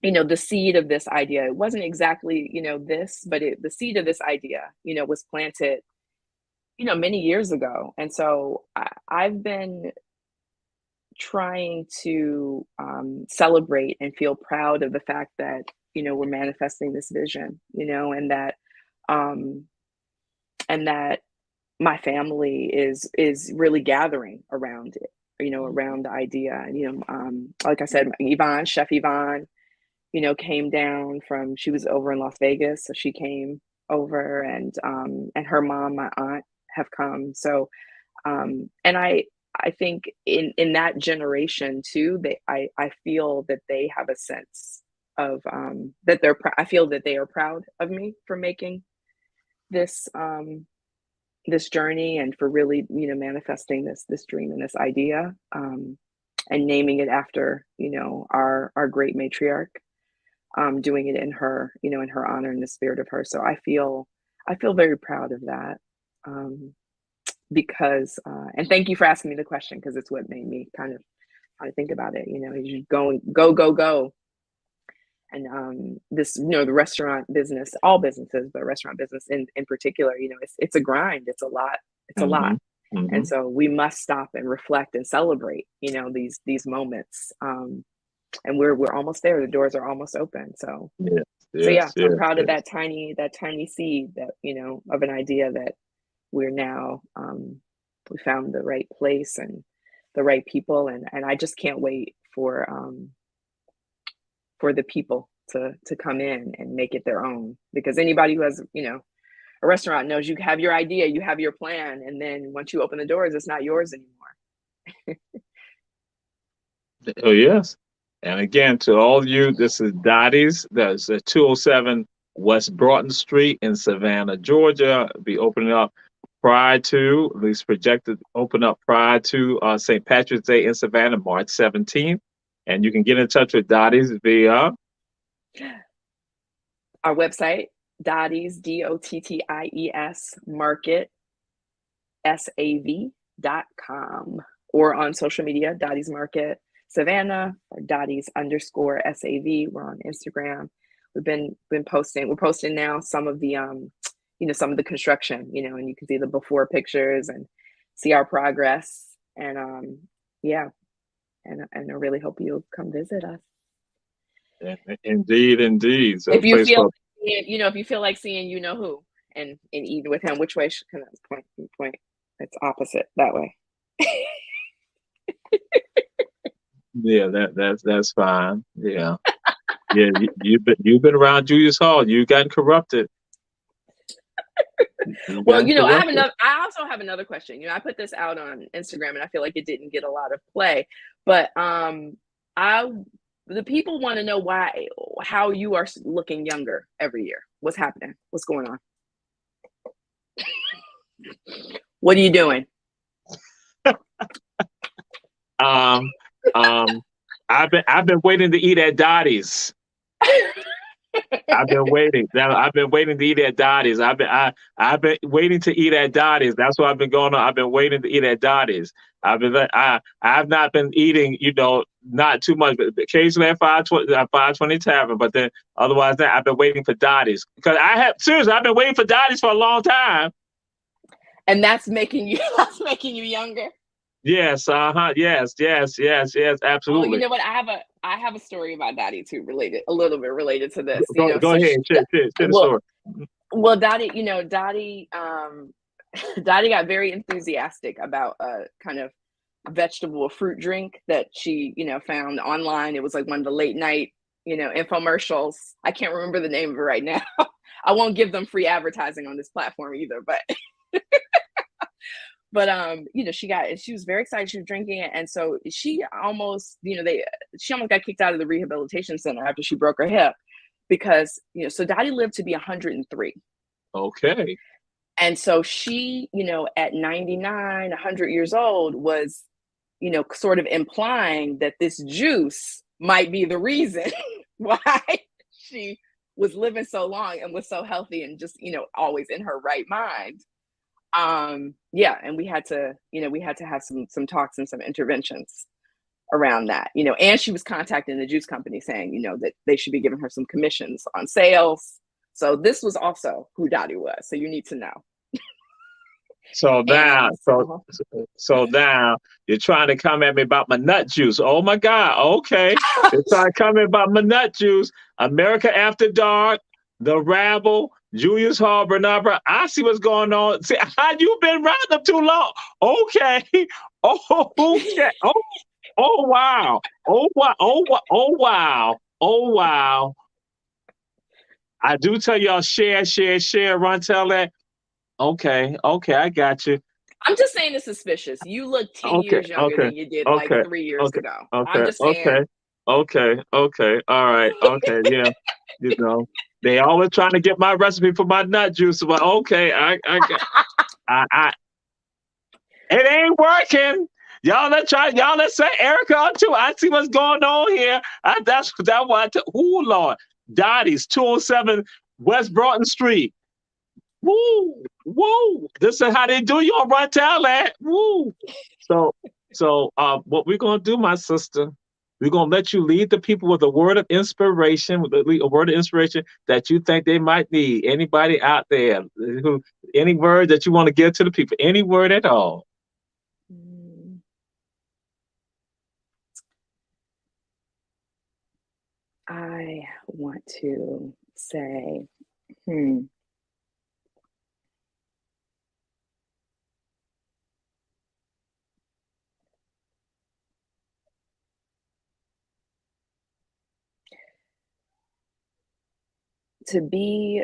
the seed of this idea, it wasn't exactly, this, but the seed of this idea, was planted, many years ago. And so I've been trying to, celebrate and feel proud of the fact that, we're manifesting this vision, um, and that my family is really gathering around it, around the idea. And, like I said, Yvonne, Chef Yvonne, came down from, she was over in Las Vegas, so she came over, and her mom, my aunt, have come. So, and I think in that generation too, I feel that they have a sense of, that I feel that they are proud of me for making this, this journey, and for really, manifesting this dream and this idea. and naming it after, our great matriarch, doing it in her, in her honor, in the spirit of her. So I feel very proud of that. Because and thank you for asking me the question, because it's what made me kind of think about it. You go, and this, the restaurant business, all businesses, but restaurant business in particular, it's a grind. It's a lot. It's a lot. And so we must stop and reflect and celebrate, these moments. And we're almost there. The doors are almost open. So I'm proud of that tiny seed that, of an idea that we're now, we found the right place and the right people. And I just can't wait for the people to come in and make it their own, because anybody who has, a restaurant knows you have your idea, you have your plan. And then once you open the doors, it's not yours anymore. Oh, yes. And again, to all of you, this is Dottie's. That's 207 West Broughton Street in Savannah, Georgia. Be opening up prior to, at least projected, open up prior to St. Patrick's Day in Savannah, March 17th. And you can get in touch with Dottie's via our website, Dottie's, DOTTIES Market SAV.com, or on social media, Dottie's Market Savannah, or Dottie's_SAV. We're on Instagram. We've been posting. We're posting now some of the some of the construction, and you can see the before pictures and see our progress. And and I really hope you'll come visit us. Indeed. So if you feel if you feel like seeing who and eating with him, which way can I point? It's opposite that way. Yeah, that's fine. Yeah. Yeah, you've been around Julius Hall. You've gotten corrupted. Well, I also have another question. I put this out on Instagram and I feel like it didn't get a lot of play, but the people want to know how you are looking younger every year. What's happening? What's going on? What are you doing? I've been waiting to eat at Dottie's. I've been waiting. I've been waiting to eat at Dottie's. I've been waiting to eat at Dottie's. That's what I've been going on. I've been waiting to eat at Dottie's. I've not been eating, not too much, but occasionally at 520 Tavern. But then otherwise, I've been waiting for Dottie's, because I've been waiting for Dottie's for a long time. And that's making you younger. Yes. Yes. Absolutely. Oh, you know what? I have a story about Dottie too, a little bit related to this. Go ahead. Share the story. Well, Dottie got very enthusiastic about a kind of vegetable fruit drink that she, found online. It was like one of the late night, infomercials. I can't remember the name of it right now. I won't give them free advertising on this platform either, but but she was very excited. She was drinking it, and so she almost got kicked out of the rehabilitation center after she broke her hip, because so Dottie lived to be 103. Okay. And so she, at 99, 100 years old, was, sort of implying that this juice might be the reason why she was living so long and was so healthy and just, always in her right mind. And we had to have some talks and some interventions around that, and she was contacting the juice company saying, that they should be giving her some commissions on sales. So this was also who Dottie was. So you need to know. So now, so now you're trying to come at me about my nut juice. Oh my God. Okay. You're trying to come at me about my nut juice. America After Dark, The Rabble, Julius Hall, Bernard Brown. I see what's going on. See, how you been around them too long? Okay. Oh, okay. Oh wow. Oh wow. Oh wow. Oh wow. I do tell y'all share, run, tell that. Okay, I got you. I'm just saying it's suspicious. You look 10 years younger than you did like 3 years ago. I'm just saying. Okay. All right. Okay, yeah. They always trying to get my recipe for my nut juice. But okay, I it ain't working. let's say Erica out too. I see what's going on here. That's why. Oh Lord, Dottie's 207 West Broughton Street. Woo, woo. This is how they do you on Run Tell That. Woo. So, what we're gonna do, my sister, we're gonna let you lead the people with a word of inspiration, a word of inspiration that you think they might need. Anybody out there, any word that you want to give to the people, any word at all. I want to say, to be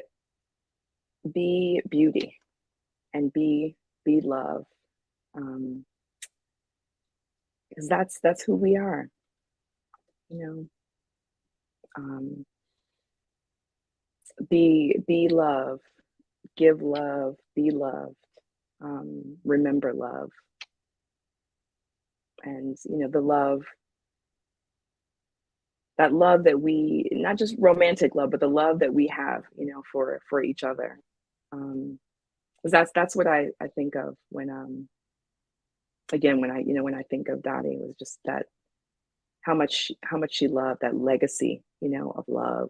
beauty and be love, because that's who we are, be love, give love, be loved, remember love, and the love, that love that we, not just romantic love, but the love that we have, for each other. Because that's what I think of when again, when I think of Dottie, it was just that how much she loved, that legacy, of love,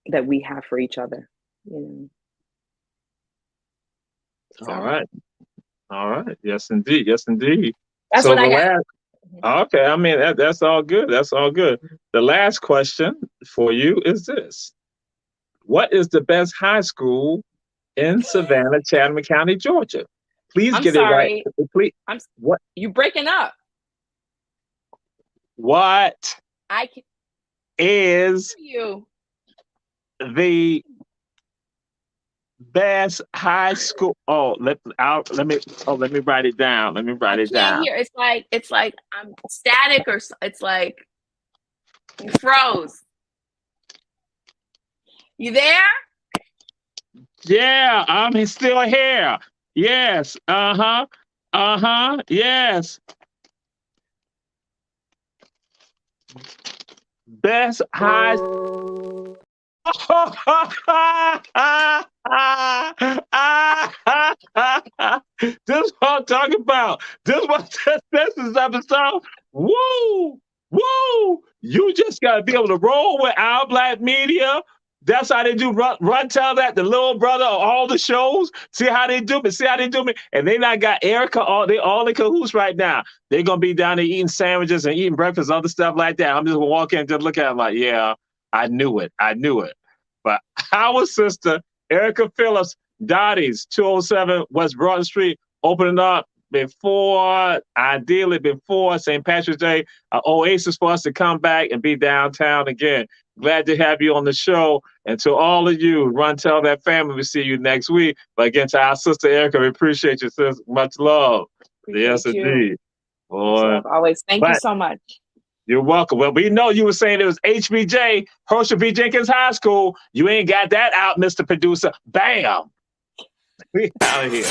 that we have for each other, So. All right. Yes, indeed. That's so what I got. Okay, I mean that's all good. That's all good. The last question for you is this: what is the best high school in Savannah, Chatham County, Georgia? Please get it right. Please. What? You breaking up? What is you the best high school? Let me write it down. Let me write it down. Hear. It's like I'm static, or it's like you froze. You there? Yeah, I'm still here. Yes. Yes. Best high. This is what I'm talking about. This is episode. Woo! You just gotta be able to roll with our Black media. That's how they do run tell that, the little brother of all the shows. See how they do me. And they not got Erica, they all in cahoots right now. They're gonna be down there eating sandwiches and eating breakfast, other stuff like that. I'm just gonna walk in and just look at them like, yeah, I knew it. But our sister, Erica Phillips, Dottie's 207 West Broughton Street, opening up ideally before St. Patrick's Day, an oasis for us to come back and be downtown again. Glad to have you on the show. And to all of you, Run Tell That family, we'll see you next week. But again, to our sister Erica, we appreciate you, sis. Much love. Yes, indeed. Boy. Always. Thank you so much. You're welcome. Well, we know you were saying it was HBJ, Herschel V. Jenkins High School. You ain't got that out, Mr. Producer. Bam. We out of here.